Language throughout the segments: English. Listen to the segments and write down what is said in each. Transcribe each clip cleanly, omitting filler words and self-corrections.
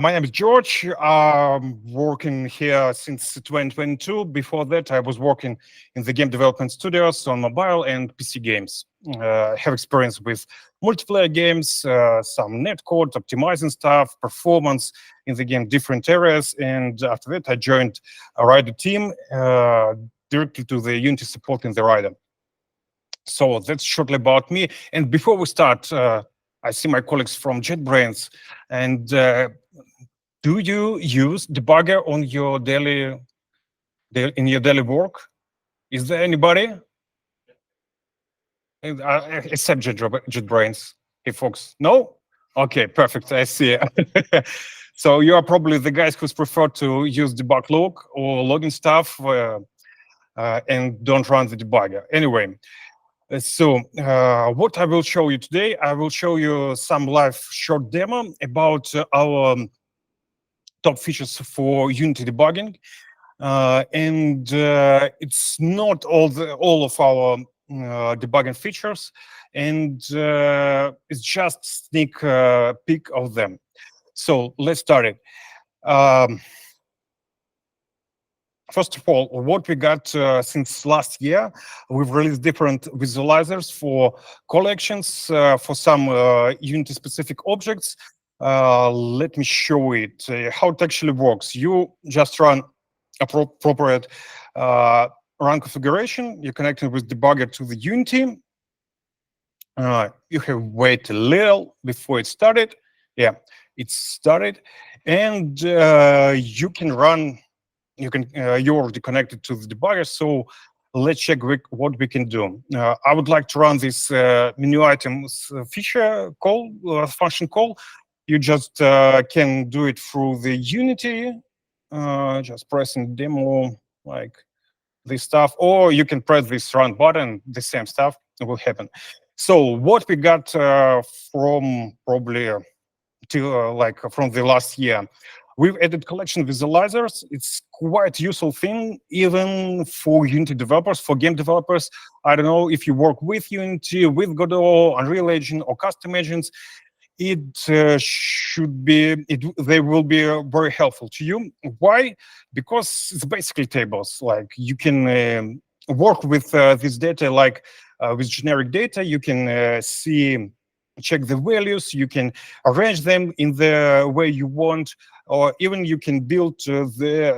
My name is George. I'm working here since 2022. Before that, I was working in the game development studios on mobile and PC games. I have experience with multiplayer games, some netcode, optimizing stuff, performance in the game, different areas. And after that, I joined a Rider team directly to the Unity support in the Rider. So that's shortly about me. And before we start, I see my colleagues from JetBrains. And do you use debugger on your in your daily work? Is there anybody? Except JetBrains. Hey, folks. No? Okay, perfect. I see. So you are probably the guys who prefer to use debug log or logging stuff and don't run the debugger. Anyway, so what I will show you today, I will show you some live short demo about our top features for Unity debugging. It's not all of our debugging features, and it's just sneak peek of them. So let's start it. First of all, what we got since last year, we've released different visualizers for collections, for some Unity-specific objects. Let me show it, how it actually works. You just run appropriate run configuration. You're connecting with debugger to the Unity. You have wait a little before it started. Yeah, it started. And you can run, you're already connected to the debugger. So let's check what we can do. I would like to run this menu items feature call, function call. You just can do it through the Unity, just pressing demo like this stuff, or you can press this run button, the same stuff will happen. So what we got from probably from the last year, we've added collection visualizers. It's quite useful thing, even for Unity developers, for game developers. I don't know if you work with Unity, with Godot, Unreal Engine, or custom agents. They will be very helpful to you. Why? Because it's basically tables. Like you can work with this data, like with generic data. You can check the values. You can arrange them in the way you want, or even you can build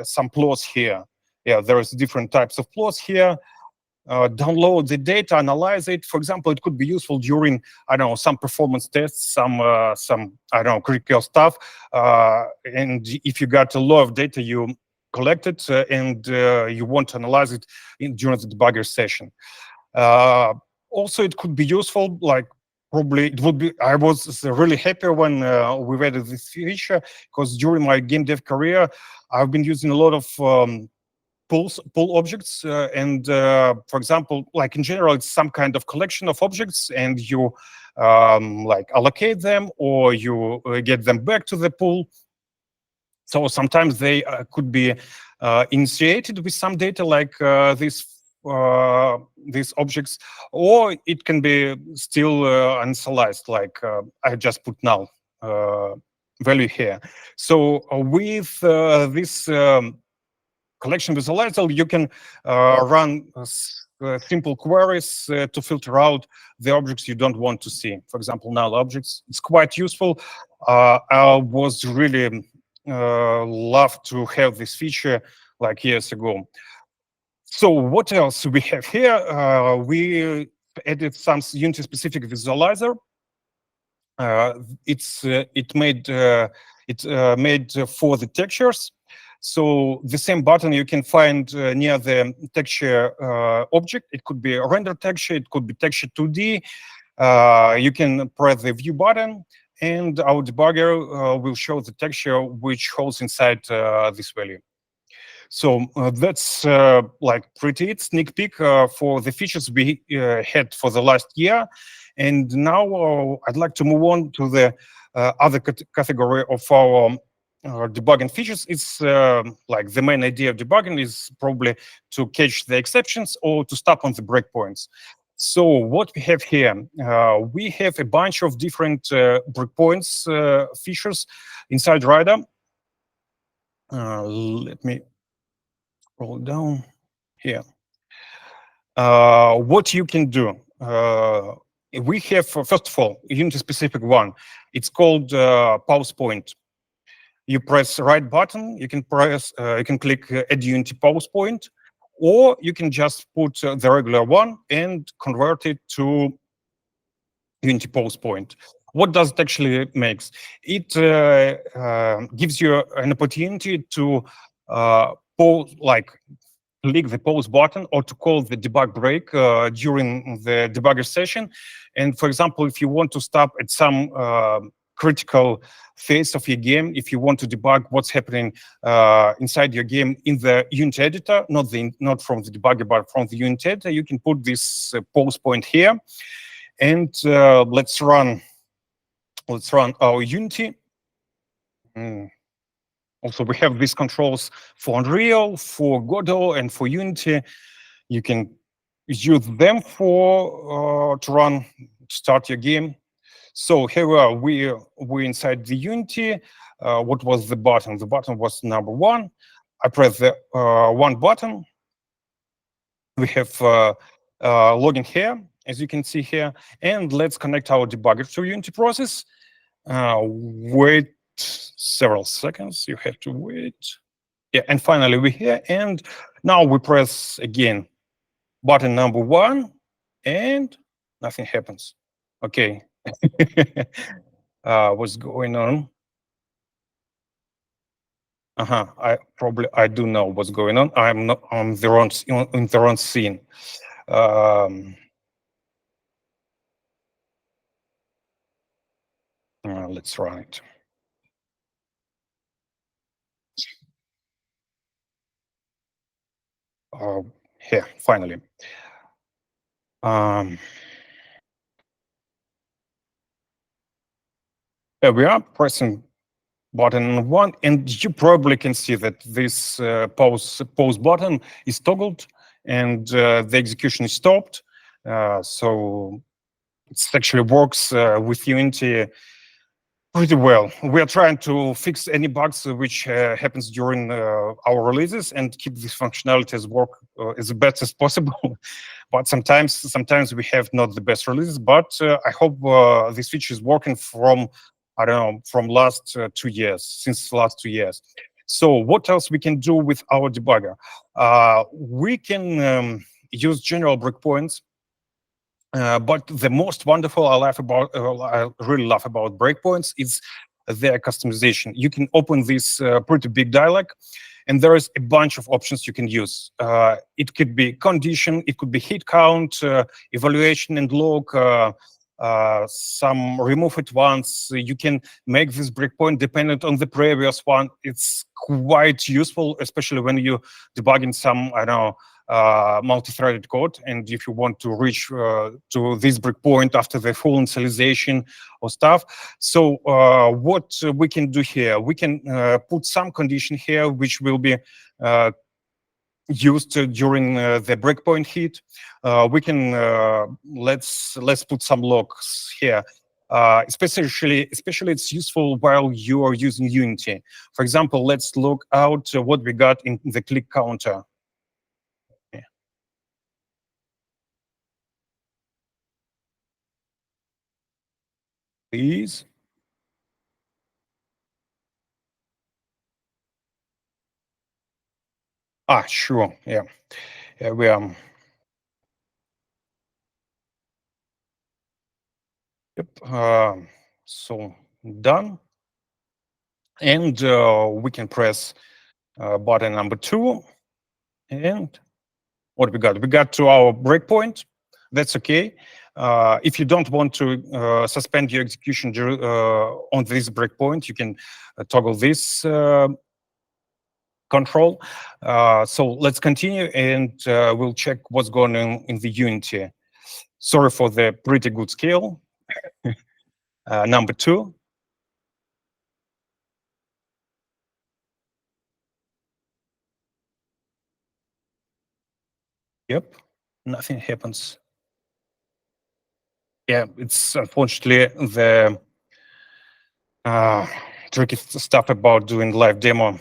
some plots here. Yeah, there's different types of plots here. Download the data, analyze it. For example, it could be useful during, I don't know, some performance tests, some I don't know, critical stuff. And if you got a lot of data you collected and you want to analyze it during the debugger session. Also, it could be useful, like probably it would be. I was really happy when we've added this feature, because during my game dev career, I've been using a lot of pull objects, and for example, like in general, it's some kind of collection of objects, and you like allocate them, or you get them back to the pool. So sometimes they could be initiated with some data, like these objects, or it can be still uninitialized, like I just put null value here. So with this collection visualizer, you can run simple queries to filter out the objects you don't want to see. For example, null objects. It's quite useful. I was really love to have this feature like years ago. So what else we have here? We added some Unity-specific visualizer. It made for the textures. So the same button you can find near the texture object. It could be a render texture, it could be texture 2D. You can press the view button, and our debugger will show the texture which holds inside this value. So that's like pretty sneak peek for the features we had for the last year. And now I'd like to move on to the other category of our debugging features. It's like the main idea of debugging is probably to catch the exceptions or to stop on the breakpoints. So what we have here, we have a bunch of different breakpoints features inside Rider. Let me scroll down here. What you can do. We have, first of all, Unity specific one. It's called pause point. You press the right button, you can click add Unity pause point, or you can just put the regular one and convert it to Unity pause point. What does it actually makes? It gives you an opportunity to pause, like click the pause button, or to call the debug break during the debugger session. And for example, if you want to stop at some critical phase of your game, if you want to debug what's happening inside your game in the Unity editor, not from the debugger, but from the Unity editor, you can put this pause point here. And let's run our Unity. Also, we have these controls for Unreal, for Godot, and for Unity. You can use them for to start your game. So here we are. We're inside the Unity. What was the button? The button was number 1. I press the 1 button. We have logging here, as you can see here. And let's connect our debugger to Unity process. Wait several seconds. You have to wait. Yeah, and finally we're here. And now we press again button number 1, and nothing happens. Okay. What's going on? I do know what's going on. I'm not on the wrong in the wrong scene. Let's run it. Here, finally. There we are, pressing button 1, and you probably can see that this pause button is toggled, and the execution is stopped. So it actually works with Unity pretty well. We are trying to fix any bugs which happens during our releases and keep this functionality as work as best as possible. But sometimes we have not the best releases. But I hope this feature is working from, I don't know, from last 2 years, since the last 2 years. So what else we can do with our debugger? We can use general breakpoints. But the most wonderful I really love about breakpoints is their customization. You can open this pretty big dialog, and there is a bunch of options you can use. It could be condition, it could be hit count, evaluation and log, some remove it once. You can make this breakpoint dependent on the previous one. It's quite useful, especially when you debugging some, I don't know, multi-threaded code, and if you want to reach to this breakpoint after the full initialization or stuff. So what we can do here, we can put some condition here which will be used during the breakpoint hit. We can let's put some logs here. Especially it's useful while you are using Unity. For example, let's look out what we got in the click counter. Please. Sure. Yeah. We are. Yep. So done. And we can press button number 2. And what we got? We got to our breakpoint. That's okay. If you don't want to suspend your execution on this breakpoint, you can toggle this control. So let's continue, and we'll check what's going on in the Unity. Sorry for the pretty good scale. Number 2. Yep, nothing happens. Yeah, it's unfortunately the tricky stuff about doing live demo.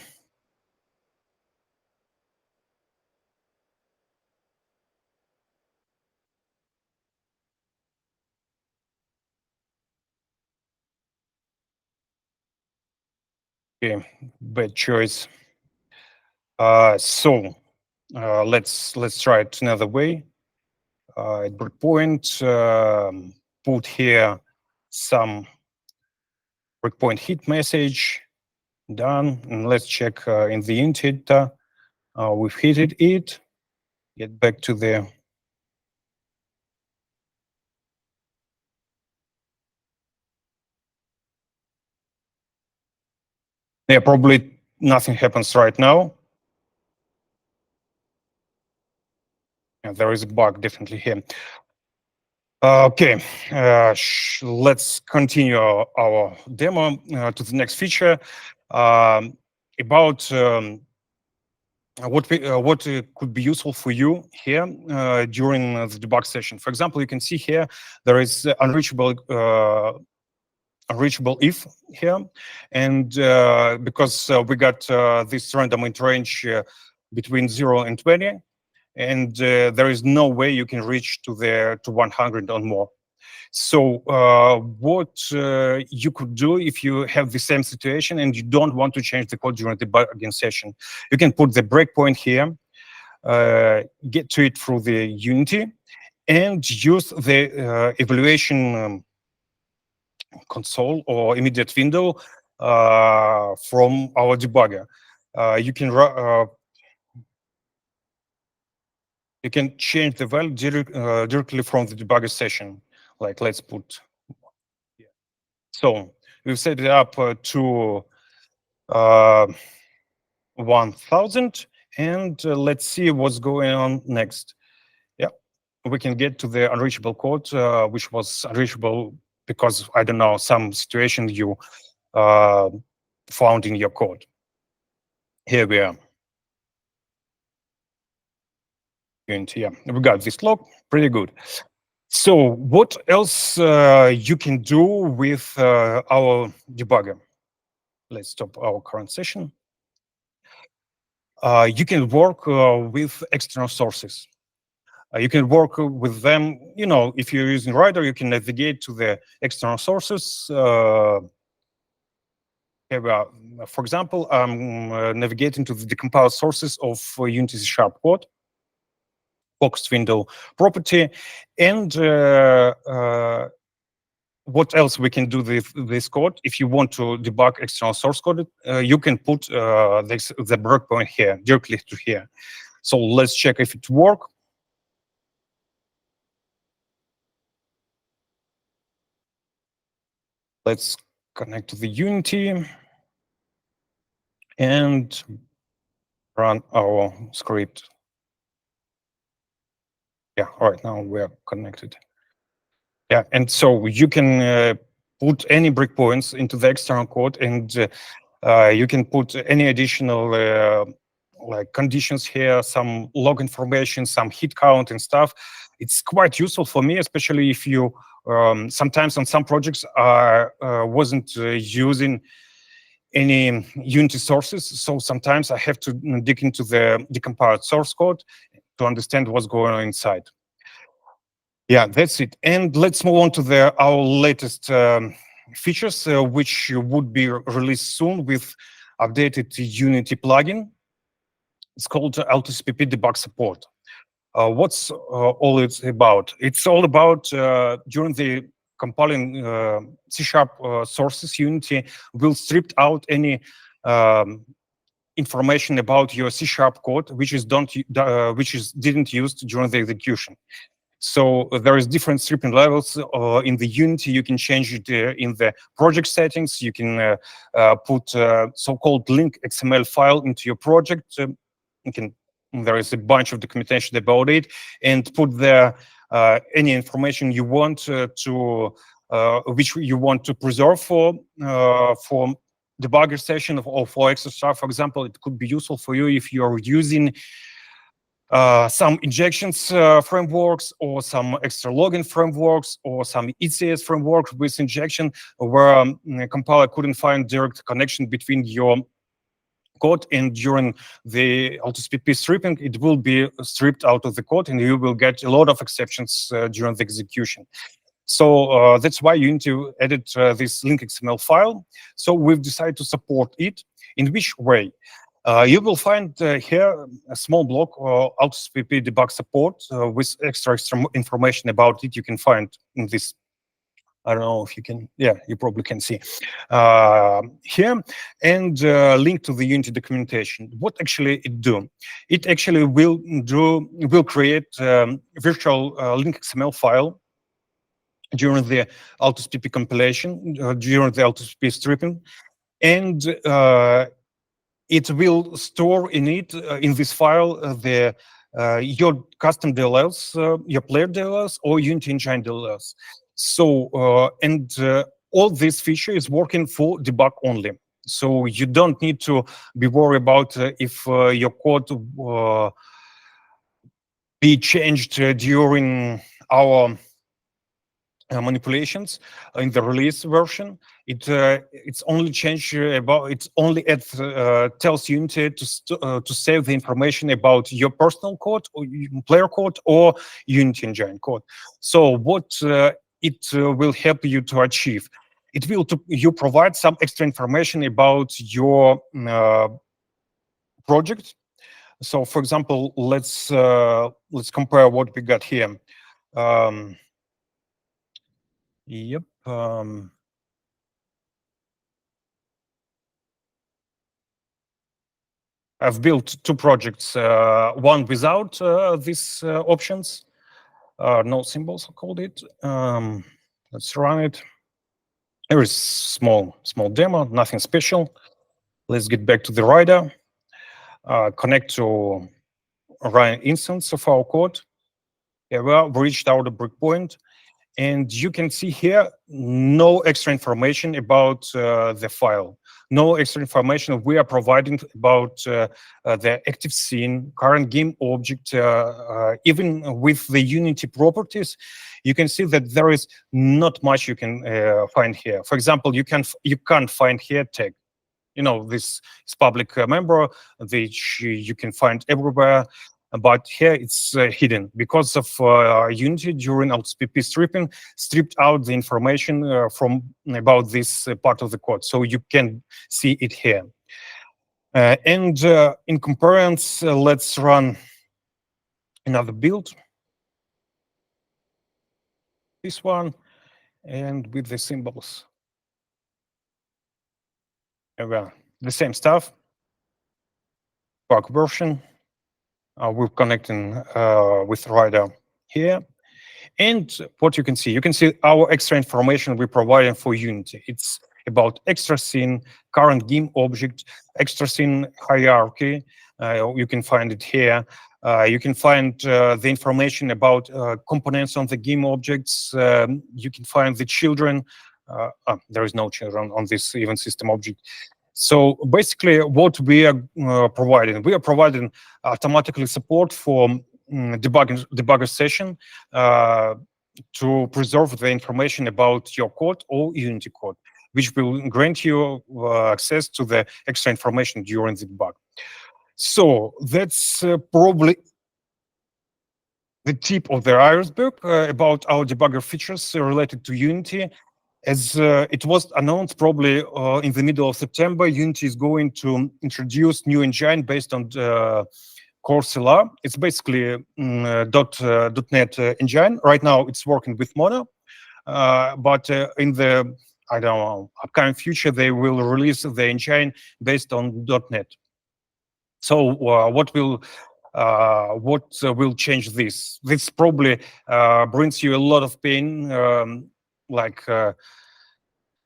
Okay, bad choice. So let's try it another way. At breakpoint, put here some breakpoint hit message. Done. And let's check in the int editor. We've hit it. Get back to the yeah, probably nothing happens right now. Yeah, there is a bug definitely here. Okay, let's continue our demo to the next feature about what could be useful for you here during the debug session. For example, you can see here there is unreachable if here, and because we got this random int range between 0 and 20, and there is no way you can reach to 100 or more. So what you could do if you have the same situation and you don't want to change the code during the debugging session, you can put the breakpoint here, get to it through the Unity, and use the evaluation console or immediate window from our debugger. You can change the value directly from the debugger session. Like let's put. So we've set it up to 1000, and let's see what's going on next. Yeah, we can get to the unreachable code, which was unreachable because, I don't know, some situation you found in your code. Here we are. And yeah, we got this log, pretty good. So what else you can do with our debugger? Let's stop our current session. You can work with external sources. You can work with them. You know, if you're using Rider, you can navigate to the external sources. Here we are. For example, I'm navigating to the decompiled sources of Unity C# code, focused window property, and what else we can do with this code? If you want to debug external source code, you can put the breakpoint here, directly to here. So let's check if it works. Let's connect to the Unity and run our script. Yeah, all right, now we are connected. Yeah, and so you can put any breakpoints into the external code, and you can put any additional like conditions here, some log information, some hit count and stuff. It's quite useful for me, especially if you sometimes on some projects I wasn't using any Unity sources. So sometimes I have to dig into the decompiled source code to understand what's going on inside. Yeah, that's it. And let's move on to our latest features, which would be released soon with updated Unity plugin. It's called LTCPP debug support. What's all it's about? It's all about during the compiling C# sources, Unity will strip out any information about your C# code which is didn't used during the execution. So there is different stripping levels in the Unity. You can change it in the project settings. You can put so-called link XML file into your project. There is a bunch of documentation about it, and put there any information you want to which you want to preserve for debugger session or for extra stuff. For example, it could be useful for you if you're using some injections frameworks or some extra logging frameworks or some ECS framework with injection where compiler couldn't find direct connection between your code, and during the LTCPP stripping, it will be stripped out of the code and you will get a lot of exceptions during the execution. So that's why Unity added this link XML file. So we've decided to support it. In which way? You will find here a small block AutoSPP debug support with extra information about it. You can find in this. I don't know if you can. Yeah, you probably can see here, and link to the Unity documentation. What actually it do? It actually will create virtual link XML file during the AutoSPP compilation, during the AutoSPP stripping, and it will store in it in this file the your custom DLLs, your player DLLs, or Unity Engine DLLs. So all this feature is working for debug only. So you don't need to be worried about if your code be changed during our manipulations in the release version. It's only change about it's only tells Unity to save the information about your personal code or player code or Unity Engine code. So what it will help you to achieve? It will you provide some extra information about your project. So, for example, let's compare what we got here. Yep. I've built two projects, one without these options, no symbols, I called it. Let's run it. There is small demo, nothing special. Let's get back to the Rider, connect to Ryan instance of our code. Here we reached our breakpoint. And you can see here no extra information about the file, no extra information we are providing about the active scene, current game object. Even with the Unity properties, you can see that there is not much you can find here. For example, you can't find here tag. You know, this is public member, which you can find everywhere. But here it's hidden because of Unity during AutoSPP stripping stripped out the information from about this part of the code, so you can see it here. And in comparison, let's run another build. This one, and with the symbols. Well, the same stuff. Bug version. We're connecting with Rider here. And what you can see our extra information we're providing for Unity. It's about extra scene, current game object, extra scene hierarchy. You can find it here. You can find the information about components on the game objects. You can find the children. There is no children on this event system object. So basically, what we are providing automatically support for debugger session to preserve the information about your code or Unity code, which will grant you access to the extra information during the debug. So that's probably the tip of the iceberg about our debugger features related to Unity. As it was announced probably in the middle of September, Unity is going to introduce new engine based on Core CLR. It's basically .NET engine. Right now, it's working with Mono, but in the upcoming future, they will release the engine based on .NET. So what will change this? This probably brings you a lot of pain, like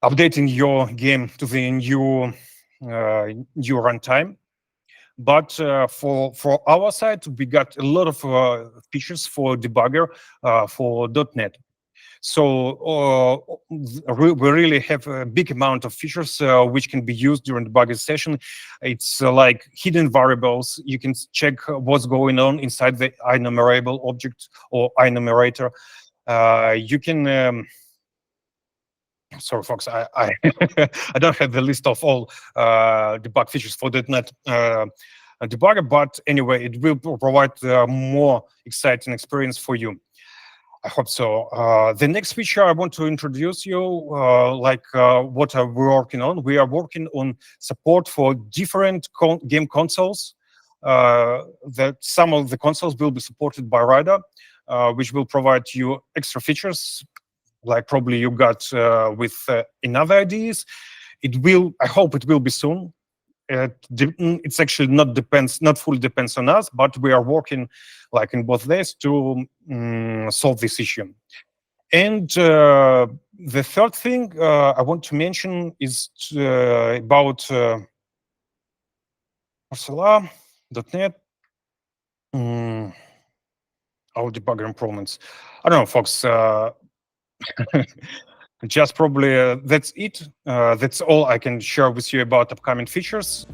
updating your game to the new runtime. But for our side, we got a lot of features for debugger for .NET. So we really have a big amount of features which can be used during the debugger session. It's like hidden variables. You can check what's going on inside the enumerable object or enumerator. You can sorry, folks, I I don't have the list of all debug features for .NET debugger, but anyway, it will provide a more exciting experience for you. I hope so. The next feature I want to introduce you, what we're working on. We are working on support for different game consoles. That some of the consoles will be supported by Rider, which will provide you extra features, like probably you got with another ideas. It will. I hope it will be soon. It's actually not fully depends on us, but we are working like in both days to solve this issue. And the third thing I want to mention is about Marcela.net, our debugger improvements. I don't know, folks. Just probably that's it. That's all I can share with you about upcoming features.